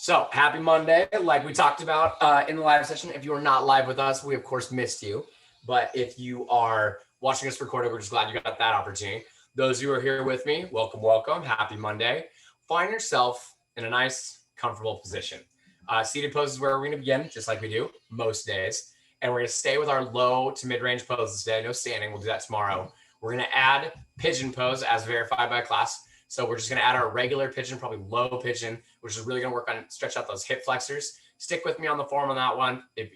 So happy Monday. Like we talked about in the live session, if you are not live with us, we of course missed you. But if you are watching us recorded, we're just glad you got that opportunity. Those of you who are here with me, welcome, welcome. Happy Monday. Find yourself in a nice, comfortable position. Seated pose is where we're going to begin, just like we do most days. And we're going to stay with our low to mid-range poses today. No standing. We'll do that tomorrow. We're going to add pigeon pose as verified by class. So we're just going to add our regular pigeon, probably low pigeon, which is really going to work on stretch out those hip flexors. Stick with me on the form on that one. If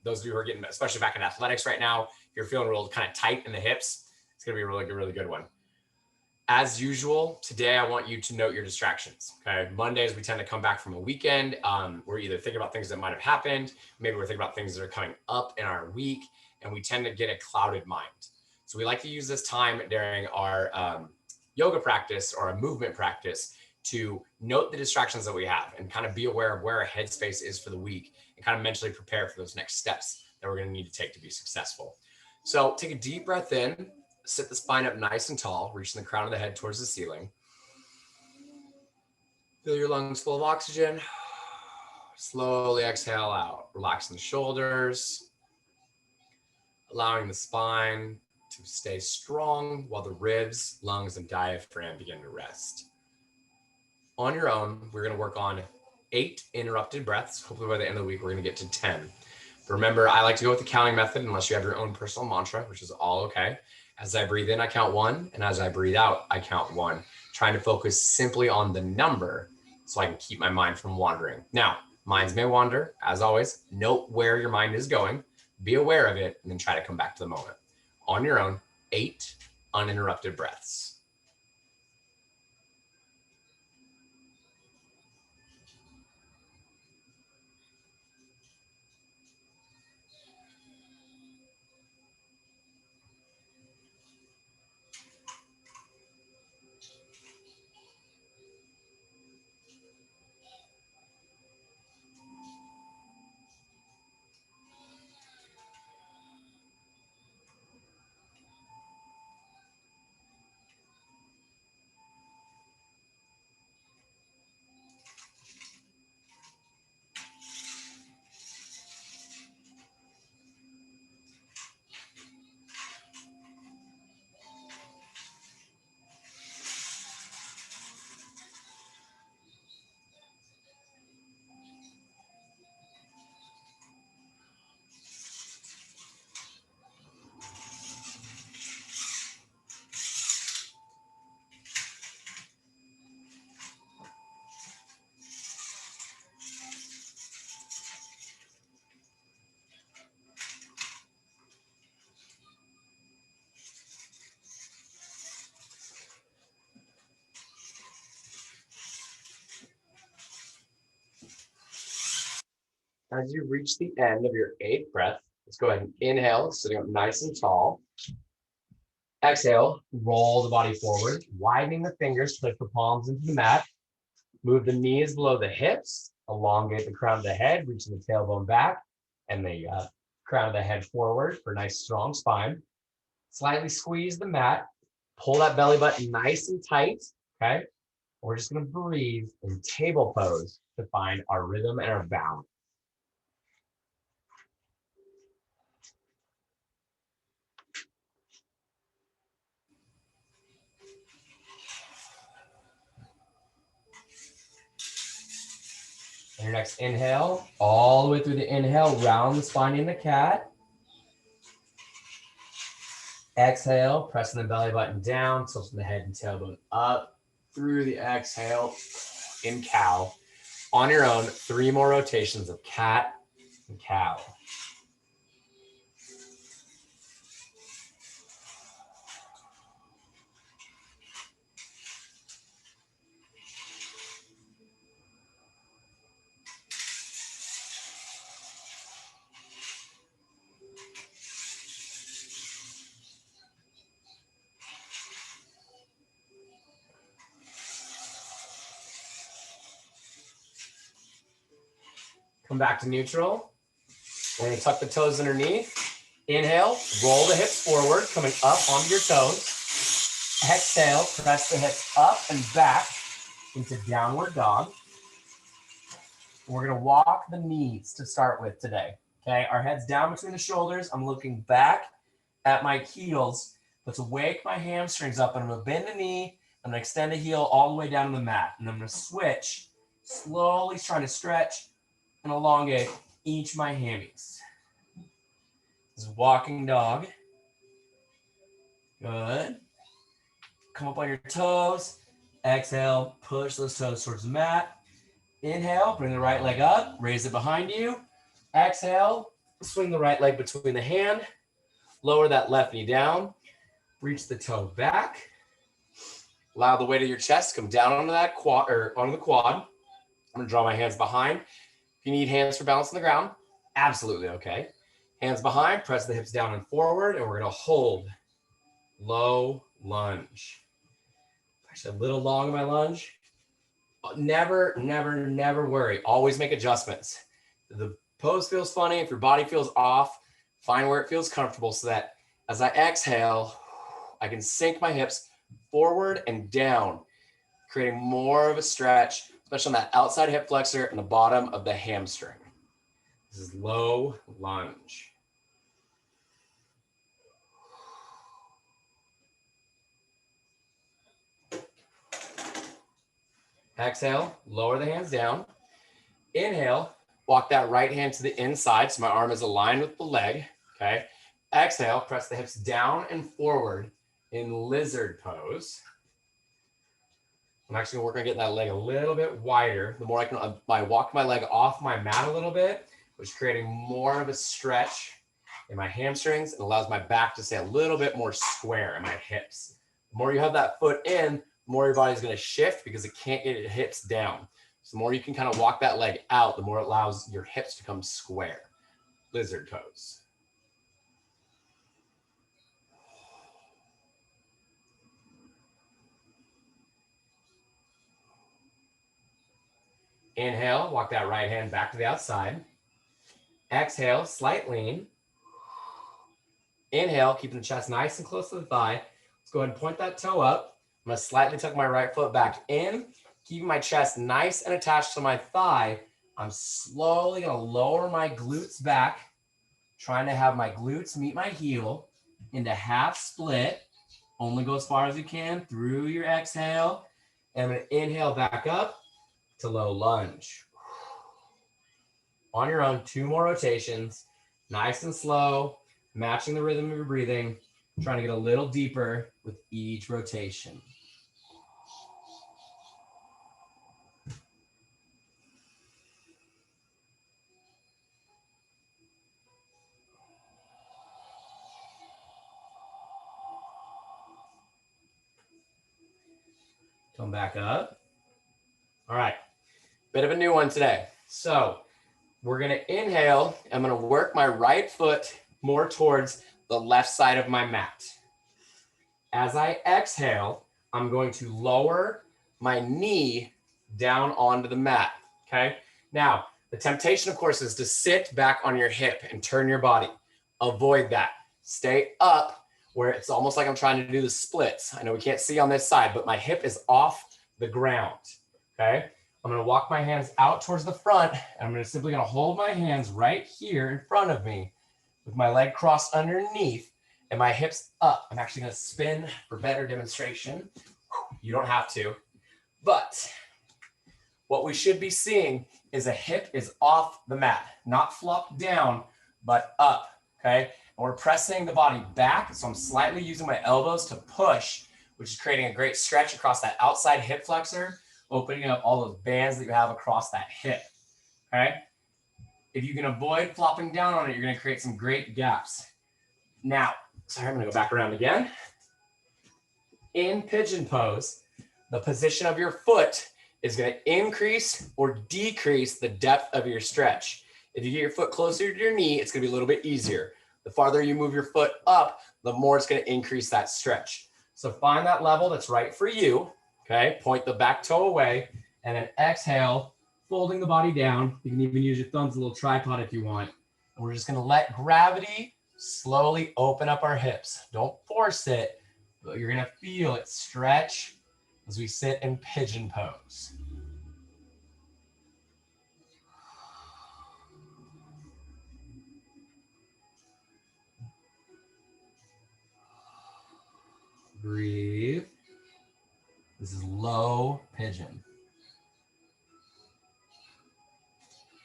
those of you who are getting, especially back in athletics right now, if you're feeling real kind of tight in the hips, it's going to be a really good one. As usual, today I want you to note your distractions. Okay, Mondays we tend to come back from a weekend. We're either thinking about things that might have happened, maybe we're thinking about things that are coming up in our week, and we tend to get a clouded mind. So we like to use this time during our yoga practice or a movement practice to note the distractions that we have and kind of be aware of where our headspace is for the week and kind of mentally prepare for those next steps that we're going to need to take to be successful. So take a deep breath in, sit the spine up nice and tall, reaching the crown of the head towards the ceiling. Fill your lungs full of oxygen. Slowly exhale out, relaxing the shoulders, allowing the spine to stay strong while the ribs, lungs, and diaphragm begin to rest. On your own, we're going to work on 8 interrupted breaths. Hopefully by the end of the week, we're going to get to 10. But remember, I like to go with the counting method unless you have your own personal mantra, which is all okay. As I breathe in, I count 1. And as I breathe out, I count 1. Trying to focus simply on the number so I can keep my mind from wandering. Now, minds may wander. As always, note where your mind is going. Be aware of it, and then try to come back to the moment. On your own, 8 uninterrupted breaths. As you reach the end of your 8th breath, let's go ahead and inhale, sitting up nice and tall. Exhale, roll the body forward, widening the fingers, lift the palms into the mat. Move the knees below the hips, elongate the crown of the head, reaching the tailbone back, and the crown of the head forward for a nice strong spine. Slightly squeeze the mat, pull that belly button nice and tight, okay? We're just gonna breathe in table pose to find our rhythm and our balance. And your next inhale, all the way through the inhale, round the spine in the cat. Exhale, pressing the belly button down, tilting the head and tailbone up through the exhale in cow. On your own, 3 more rotations of cat and cow. Come back to neutral. We're going to tuck the toes underneath. Inhale, roll the hips forward, coming up onto your toes. Exhale, press the hips up and back into downward dog. We're gonna walk the knees to start with today. Okay, our head's down between the shoulders. I'm looking back at my heels, but to wake my hamstrings up, I'm gonna bend the knee. I'm gonna extend the heel all the way down to the mat, and I'm gonna switch, slowly trying to stretch and elongate each of my hammies. This is walking dog. Good. Come up on your toes. Exhale, push those toes towards the mat. Inhale, bring the right leg up, raise it behind you. Exhale, swing the right leg between the hand. Lower that left knee down. Reach the toe back. Allow the weight of your chest to come down onto that quad or onto the quad. I'm gonna draw my hands behind. If you need hands for balance on the ground, absolutely okay. Hands behind, press the hips down and forward, and we're gonna hold low lunge. Actually, a little long in my lunge. Never, never, never worry. Always make adjustments. If the pose feels funny, if your body feels off, find where it feels comfortable so that as I exhale, I can sink my hips forward and down, creating more of a stretch, especially on that outside hip flexor and the bottom of the hamstring. This is low lunge. Exhale, lower the hands down. Inhale, walk that right hand to the inside so my arm is aligned with the leg, okay? Exhale, press the hips down and forward in lizard pose. I'm actually gonna work on getting that leg a little bit wider. The more I walk my leg off my mat a little bit, which is creating more of a stretch in my hamstrings and allows my back to stay a little bit more square in my hips. The more you have that foot in, the more your body's gonna shift because it can't get its hips down. So the more you can kind of walk that leg out, the more it allows your hips to come square. Lizard pose. Inhale, walk that right hand back to the outside. Exhale, slight lean. Inhale, keeping the chest nice and close to the thigh. Let's go ahead and point that toe up. I'm gonna slightly tuck my right foot back in, keeping my chest nice and attached to my thigh. I'm slowly gonna lower my glutes back, trying to have my glutes meet my heel into half split. Only go as far as you can through your exhale. And I'm gonna inhale back up to low lunge. On your own, 2 more rotations, nice and slow, matching the rhythm of your breathing, trying to get a little deeper with each rotation. Come back up. All right, bit of a new one today. So we're gonna inhale. I'm gonna work my right foot more towards the left side of my mat. As I exhale, I'm going to lower my knee down onto the mat, okay? Now, the temptation, of course, is to sit back on your hip and turn your body. Avoid that. Stay up where it's almost like I'm trying to do the splits. I know we can't see on this side, but my hip is off the ground, okay? I'm gonna walk my hands out towards the front, and I'm simply gonna hold my hands right here in front of me with my leg crossed underneath and my hips up. I'm actually gonna spin for better demonstration. You don't have to, but what we should be seeing is a hip is off the mat, not flopped down, but up, okay? And we're pressing the body back, so I'm slightly using my elbows to push, which is creating a great stretch across that outside hip flexor, opening up all those bands that you have across that hip, okay? If you can avoid flopping down on it, you're gonna create some great gaps. Now, sorry, I'm gonna go back around again. In pigeon pose, the position of your foot is gonna increase or decrease the depth of your stretch. If you get your foot closer to your knee, it's gonna be a little bit easier. The farther you move your foot up, the more it's gonna increase that stretch. So find that level that's right for you, okay? Point the back toe away, and then exhale, folding the body down. You can even use your thumbs as a little tripod if you want. And we're just gonna let gravity slowly open up our hips. Don't force it, but you're gonna feel it stretch as we sit in pigeon pose.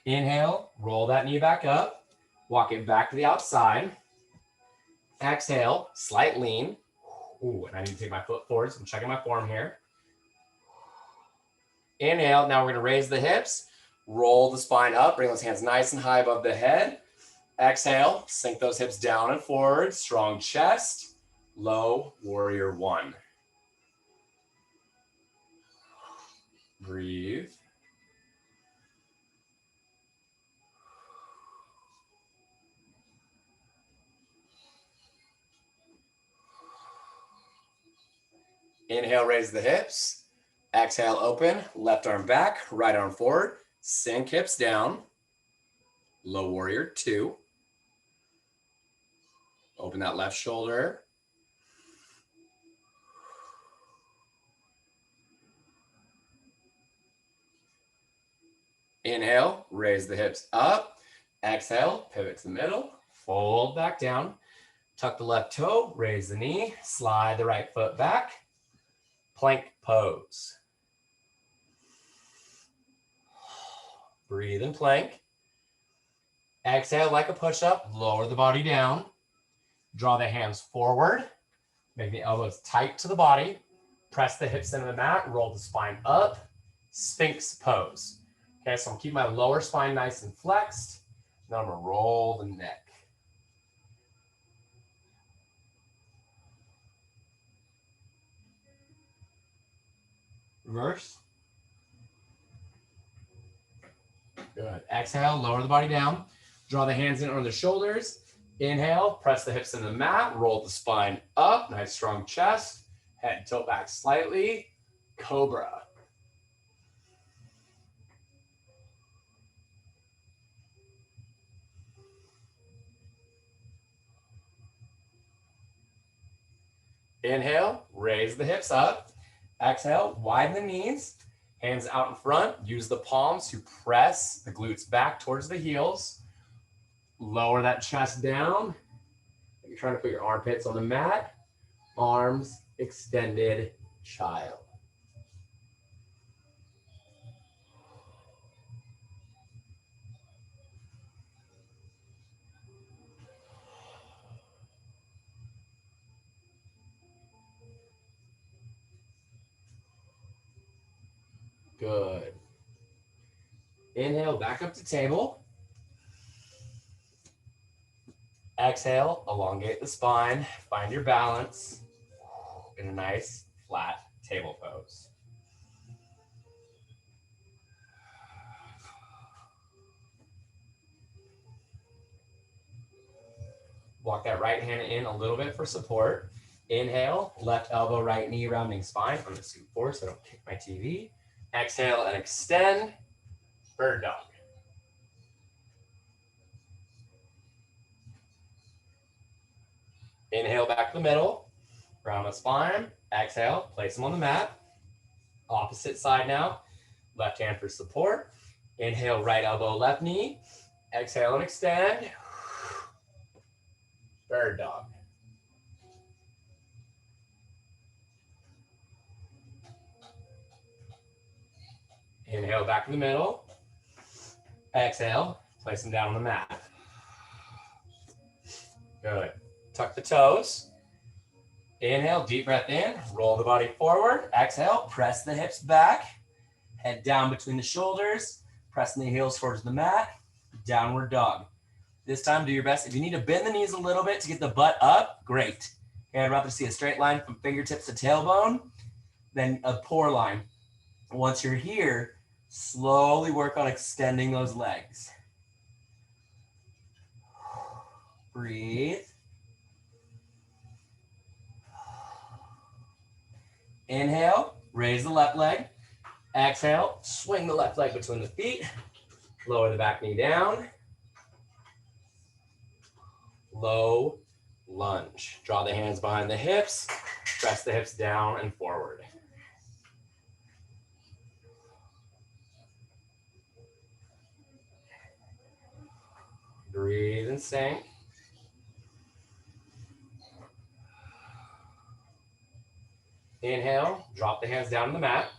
Inhale, roll that knee back up, walk it back to the outside. Exhale, slight lean. Ooh, and I need to take my foot forward, so I'm checking my form here. Inhale, now we're gonna raise the hips, roll the spine up, bring those hands nice and high above the head. Exhale, sink those hips down and forward, strong chest, low warrior one. Breathe. Inhale, raise the hips. Exhale, open, left arm back, right arm forward, sink hips down, low warrior two. Open that left shoulder. Inhale, raise the hips up. Exhale, pivot to the middle, fold back down. Tuck the left toe, raise the knee, slide the right foot back. Plank pose. Breathe in plank. Exhale like a push-up, lower the body down. Draw the hands forward. Make the elbows tight to the body. Press the hips into the mat, roll the spine up. Sphinx pose. Okay, so I'm keeping my lower spine nice and flexed. Now I'm gonna roll the neck. Reverse. Good. Exhale, lower the body down. Draw the hands in under the shoulders. Inhale, press the hips into the mat, roll the spine up, nice strong chest. Head tilt back slightly. Cobra. Inhale, raise the hips up. Exhale, widen the knees. Hands out in front. Use the palms to press the glutes back towards the heels. Lower that chest down. You're trying to put your armpits on the mat. Arms extended, child. Good. Inhale, back up to table. Exhale, elongate the spine. Find your balance in a nice flat table pose. Walk that right hand in a little bit for support. Inhale, left elbow, right knee, rounding spine. I'm gonna scoot forward so I don't kick my TV. Exhale and extend, bird dog. Inhale back to the middle, round the spine. Exhale, place them on the mat. Opposite side now, left hand for support. Inhale, right elbow, left knee. Exhale and extend, bird dog. Inhale back to the middle. Exhale, place them down on the mat. Good. Tuck the toes. Inhale, deep breath in, roll the body forward. Exhale, press the hips back. Head down between the shoulders, pressing the heels towards the mat. Downward dog. This time, do your best. If you need to bend the knees a little bit to get the butt up, great. Okay, I'd rather see a straight line from fingertips to tailbone than a poor line. Once you're here, slowly work on extending those legs. Breathe. Inhale, raise the left leg. Exhale, swing the left leg between the feet. Lower the back knee down. Low lunge. Draw the hands behind the hips. Press the hips down and forward. Breathe and sink. Inhale, drop the hands down to the mat.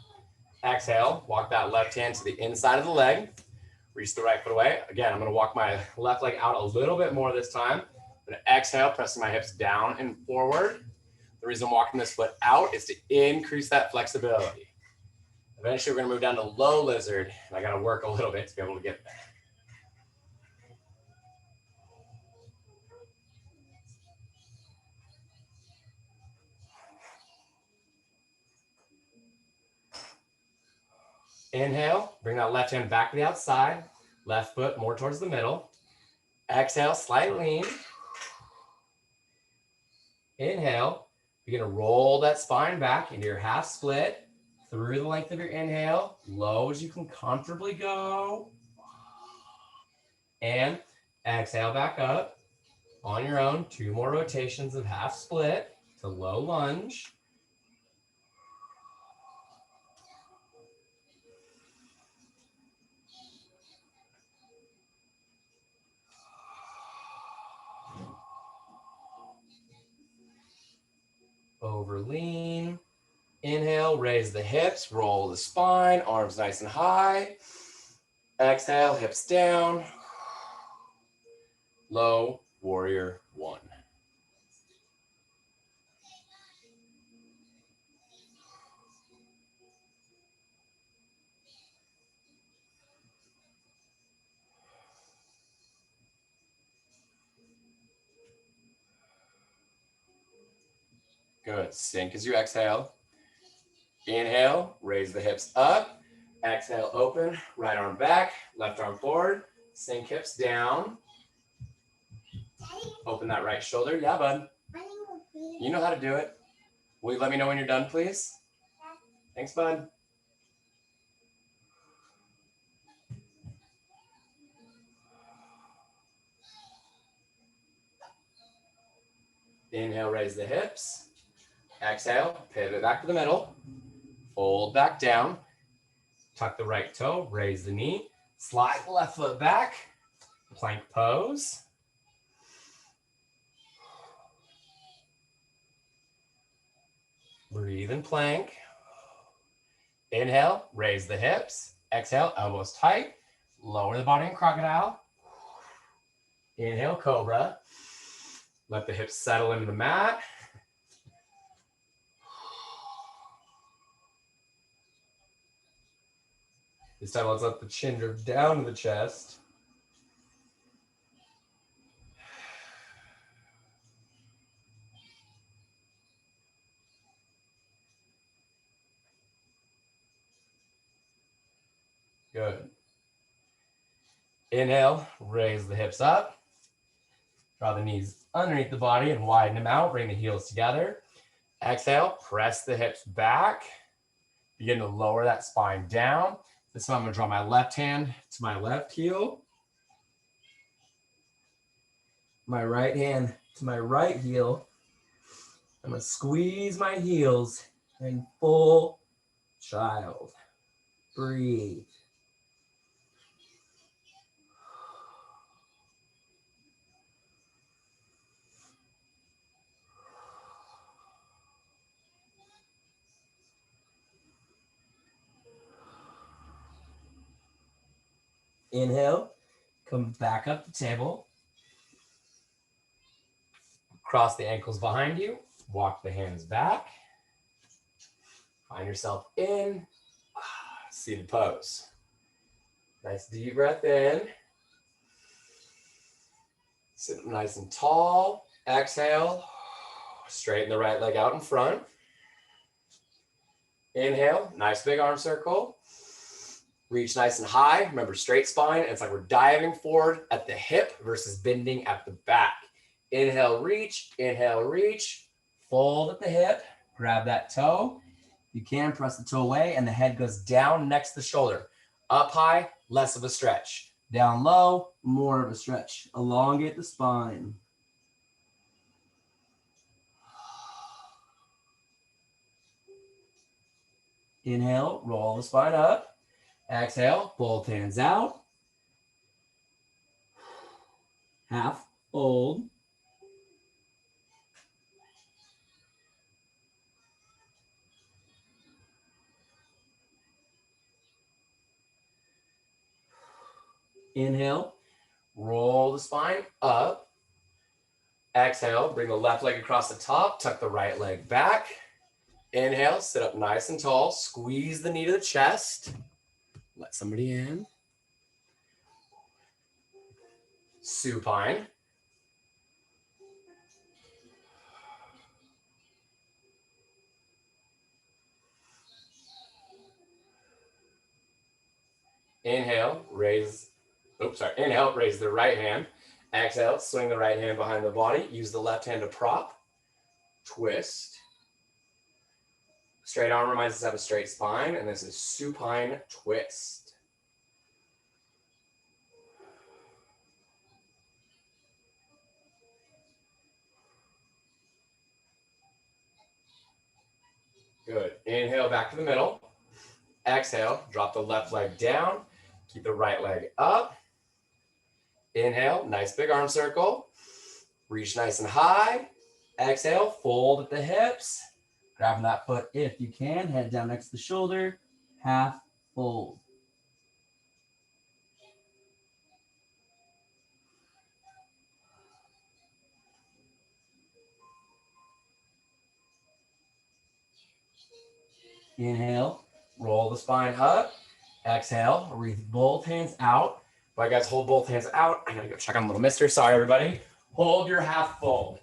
Exhale, walk that left hand to the inside of the leg. Reach the right foot away. Again, I'm gonna walk my left leg out a little bit more this time. I'm gonna exhale, pressing my hips down and forward. The reason I'm walking this foot out is to increase that flexibility. Eventually, we're gonna move down to low lizard, and I gotta work a little bit to be able to get there. Inhale, bring that left hand back to the outside, left foot more towards the middle. Exhale, slight lean. Inhale, you're gonna roll that spine back into your half split through the length of your inhale, low as you can comfortably go. And exhale back up on your own. 2 more rotations of half split to low lunge. Over lean. Inhale, raise the hips, roll the spine, arms nice and high. Exhale, hips down. Low, warrior 1. Good. Sink as you exhale. Inhale, raise the hips up. Exhale, open, right arm back, left arm forward. Sink hips down. Open that right shoulder. Yeah, bud. You know how to do it. Will you let me know when you're done, please? Thanks, bud. Inhale, raise the hips. Exhale, pivot back to the middle. Fold back down. Tuck the right toe, raise the knee. Slide the left foot back. Plank pose. Breathe in plank. Inhale, raise the hips. Exhale, elbows tight. Lower the body in crocodile. Inhale, cobra. Let the hips settle into the mat. This time, let's let the chin drift down to the chest. Good. Inhale, raise the hips up. Draw the knees underneath the body and widen them out. Bring the heels together. Exhale, press the hips back. Begin to lower that spine down. This time I'm gonna draw my left hand to my left heel. My right hand to my right heel. I'm gonna squeeze my heels in full child. Breathe. Inhale, come back up the table. Cross the ankles behind you. Walk the hands back. Find yourself in seated pose. Nice deep breath in. Sit up nice and tall. Exhale. Straighten the right leg out in front. Inhale, nice big arm circle. Reach nice and high. Remember, straight spine. It's like we're diving forward at the hip versus bending at the back. Inhale, reach. Inhale, reach. Fold at the hip. Grab that toe. You can press the toe away and the head goes down next to the shoulder. Up high, less of a stretch. Down low, more of a stretch. Elongate the spine. Inhale, roll the spine up. Exhale, both hands out. Half fold. Inhale, roll the spine up. Exhale, bring the left leg across the top, tuck the right leg back. Inhale, sit up nice and tall, squeeze the knee to the chest. Let somebody in. Supine. Inhale, Inhale, raise the right hand. Exhale, swing the right hand behind the body. Use the left hand to prop. Twist. Straight arm reminds us to have a straight spine, and this is supine twist. Good. Inhale, back to the middle. Exhale, drop the left leg down. Keep the right leg up. Inhale, nice big arm circle. Reach nice and high. Exhale, fold at the hips. Grabbing that foot if you can. Head down next to the shoulder. Half fold. Inhale, roll the spine up. Exhale, reach both hands out. All right, guys, hold both hands out. I gotta go check on little mister. Sorry, everybody. Hold your half fold.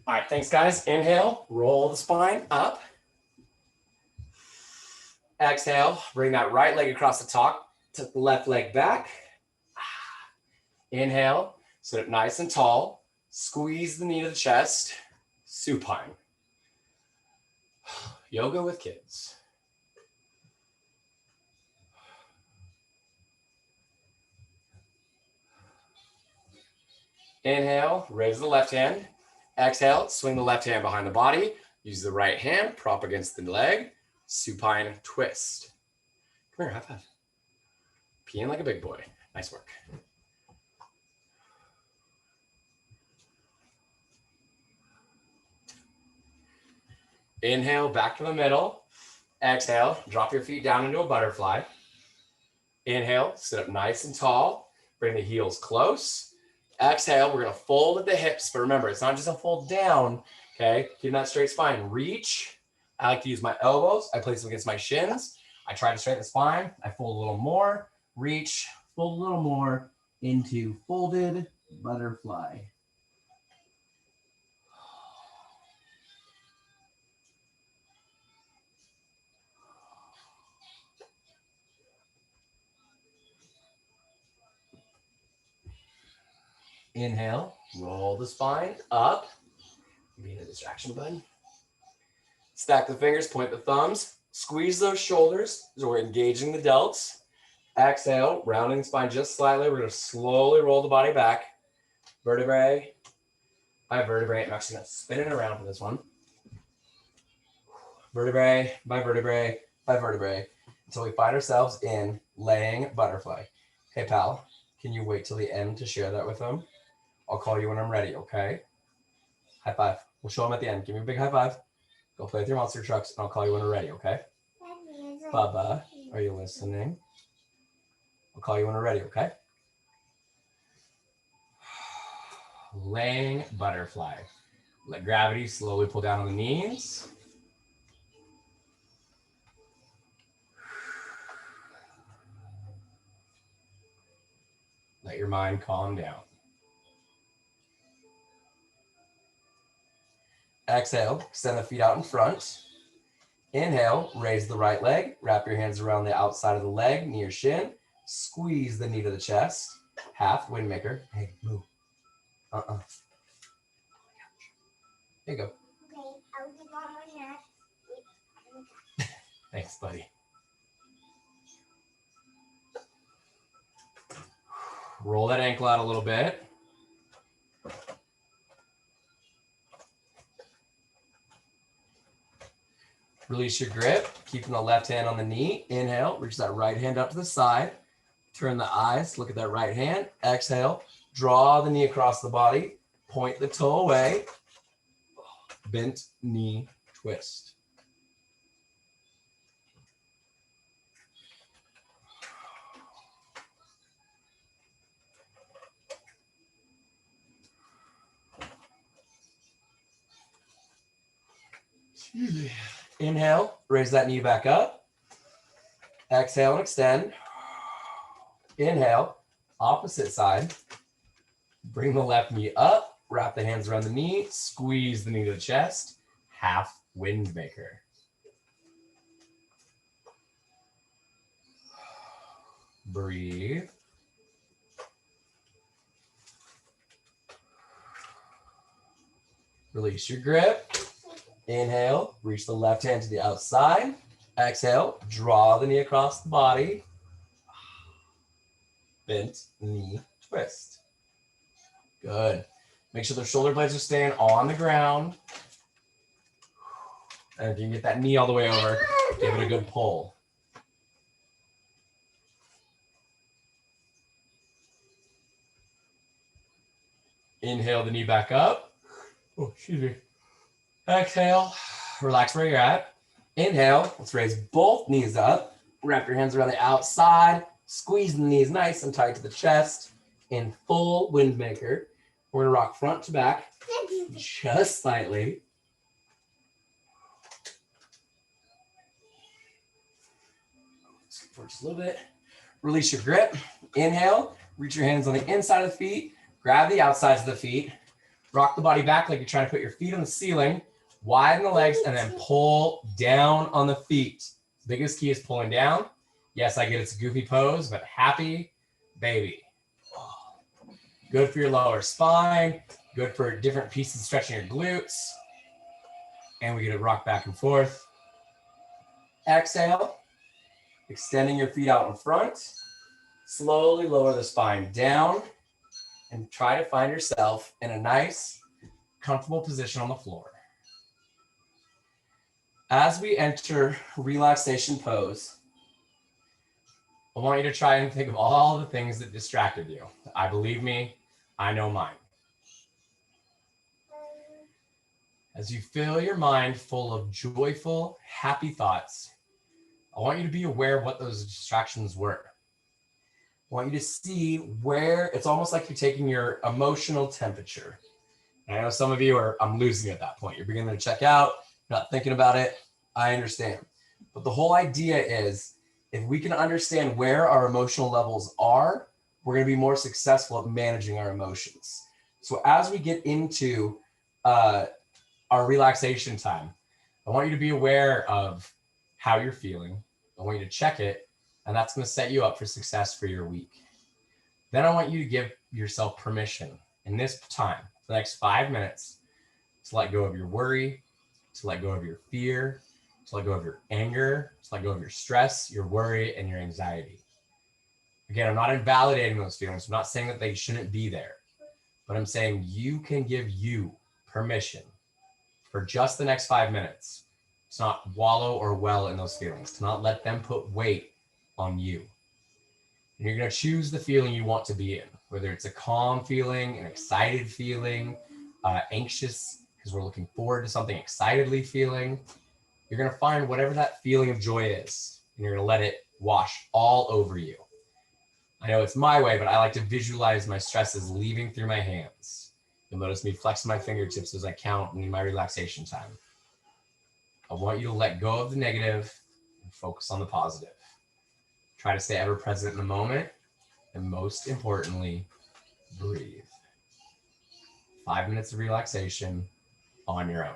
All right, thanks, guys. Inhale, roll the spine up. Exhale, bring that right leg across the top, tuck the left leg back. Inhale, sit up nice and tall. Squeeze the knee to the chest. Supine. Yoga with kids. Inhale, raise the left hand. Exhale, swing the left hand behind the body. Use the right hand, prop against the leg. Supine twist. Come here, high five. Peeing like a big boy. Nice work. Inhale, back to the middle. Exhale, drop your feet down into a butterfly. Inhale, sit up nice and tall. Bring the heels close. Exhale, we're gonna fold at the hips, but remember, it's not just a fold down, okay? Keep that straight spine. Reach. I like to use my elbows. I place them against my shins. I try to straighten the spine. I fold a little more. Reach. Fold a little more into folded butterfly. Inhale, roll the spine up. Being a distraction, bud. Stack the fingers, point the thumbs. Squeeze those shoulders so we're engaging the delts. Exhale, rounding the spine just slightly. We're gonna slowly roll the body back. Vertebrae by vertebrae. I'm actually gonna spin it around for this one. Vertebrae by vertebrae by vertebrae until we find ourselves in laying butterfly. Hey pal, can you wait till the end to share that with them? I'll call you when I'm ready, okay? High five. We'll show them at the end. Give me a big high five. Go play with your monster trucks, and I'll call you when we're ready, okay? Bubba, are you listening? I'll call you when we're ready, okay? Laying butterfly. Let gravity slowly pull down on the knees. Let your mind calm down. Exhale, extend the feet out in front. Inhale, raise the right leg. Wrap your hands around the outside of the leg, near shin. Squeeze the knee to the chest. Half windmaker. Hey, move. There you go. Okay, I'll get on my neck. Thanks, buddy. Roll that ankle out a little bit. Release your grip, keeping the left hand on the knee. Inhale, reach that right hand up to the side. Turn the eyes, look at that right hand. Exhale, draw the knee across the body. Point the toe away. Bent knee twist. Inhale, raise that knee back up. Exhale and extend. Inhale, opposite side. Bring the left knee up, wrap the hands around the knee, squeeze the knee to the chest, half windmaker. Breathe. Release your grip. Inhale, reach the left hand to the outside. Exhale, draw the knee across the body. Bent knee twist. Good. Make sure the shoulder blades are staying on the ground. And if you can get that knee all the way over, give it a good pull. Inhale the knee back up. Oh, excuse me. Exhale, relax where you're at. Inhale, let's raise both knees up. Wrap your hands around the outside. Squeeze the knees nice and tight to the chest. In full windmaker. We're gonna rock front to back, just slightly. For just a little bit. Release your grip. Inhale, reach your hands on the inside of the feet. Grab the outsides of the feet. Rock the body back like you're trying to put your feet on the ceiling. Widen the legs and then pull down on the feet. Biggest key is pulling down. Yes, I get it's a goofy pose, but happy baby. Good for your lower spine. Good for different pieces stretching your glutes. And we get to rock back and forth. Exhale. Extending your feet out in front. Slowly lower the spine down. And try to find yourself in a nice, comfortable position on the floor. As we enter relaxation pose, I want you to try and think of all the things that distracted you. Believe me, I know mine. As you fill your mind full of joyful, happy thoughts, I want you to be aware of what those distractions were. I want you to see where it's almost like you're taking your emotional temperature. And I know some of you are, I'm losing you at that point. You're beginning to check out, you're not thinking about it. I understand. But the whole idea is if we can understand where our emotional levels are, we're going to be more successful at managing our emotions. So as we get into our relaxation time, I want you to be aware of how you're feeling. I want you to check it, and that's going to set you up for success for your week. Then I want you to give yourself permission in this time, for the next 5 minutes, to let go of your worry, to let go of your fear, to let go of your anger, to let go of your stress, your worry, and your anxiety. Again, I'm not invalidating those feelings. I'm not saying that they shouldn't be there, but I'm saying you can give you permission for just the next 5 minutes to not wallow or well in those feelings, to not let them put weight on you. And you're going to choose the feeling you want to be in, whether it's a calm feeling, an excited feeling, anxious because we're looking forward to something, excitedly feeling. You're going to find whatever that feeling of joy is, and you're going to let it wash all over you. I know it's my way, but I like to visualize my stresses leaving through my hands. You'll notice me flex my fingertips as I count in my relaxation time. I want you to let go of the negative and focus on the positive. Try to stay ever present in the moment, and most importantly, breathe. 5 minutes of relaxation on your own.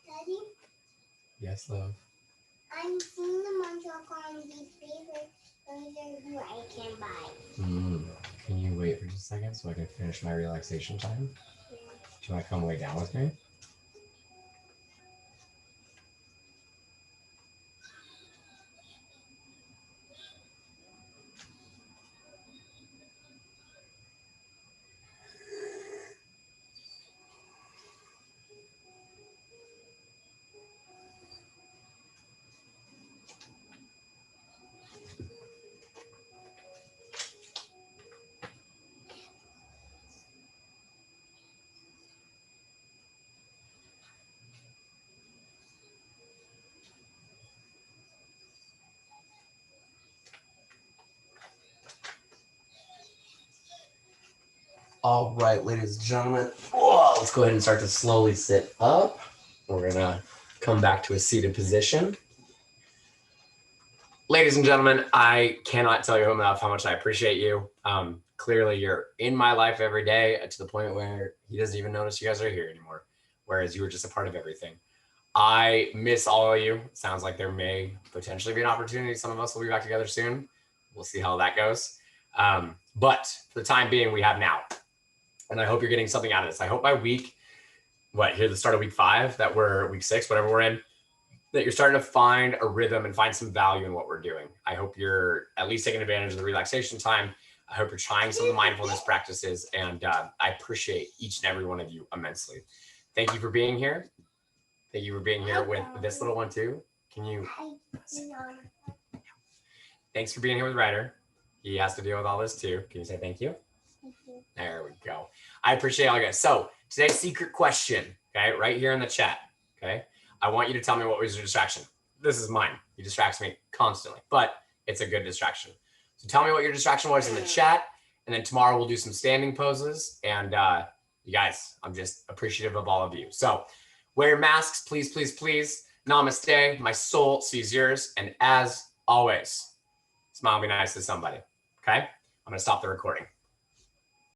Daddy, Yes, love. I'm seeing the Montreal on these favorite who I can buy. Can you wait for just a second so I can finish my relaxation time? Yeah. Do you want to come lay down with me? All right, ladies and gentlemen, let's go ahead and start to slowly sit up. We're gonna come back to a seated position. Ladies and gentlemen, I cannot tell you enough how much I appreciate you. Clearly, you're in my life every day to the point where he doesn't even notice you guys are here anymore, whereas you were just a part of everything. I miss all of you. Sounds like there may potentially be an opportunity. Some of us will be back together soon. We'll see how that goes. But for the time being, we have now. And I hope you're getting something out of this. I hope by week, here the start of week 5, that we're week 6, whatever we're in, that you're starting to find a rhythm and find some value in what we're doing. I hope you're at least taking advantage of the relaxation time. I hope you're trying some of the mindfulness practices, and I appreciate each and every one of you immensely. Thank you for being here. Thank you for being here with this little one too. Can you? Thanks for being here with Ryder. He has to deal with all this too. Can you say thank you? There we go. I appreciate all you guys. So today's secret question, okay, right here in the chat, okay? I want you to tell me what was your distraction. This is mine. He distracts me constantly, but it's a good distraction. So tell me what your distraction was in the chat, and then tomorrow we'll do some standing poses. And you guys, I'm just appreciative of all of you. So wear your masks, please, please, please. Namaste. My soul sees yours. And as always, smile and be nice to somebody, okay? I'm going to stop the recording.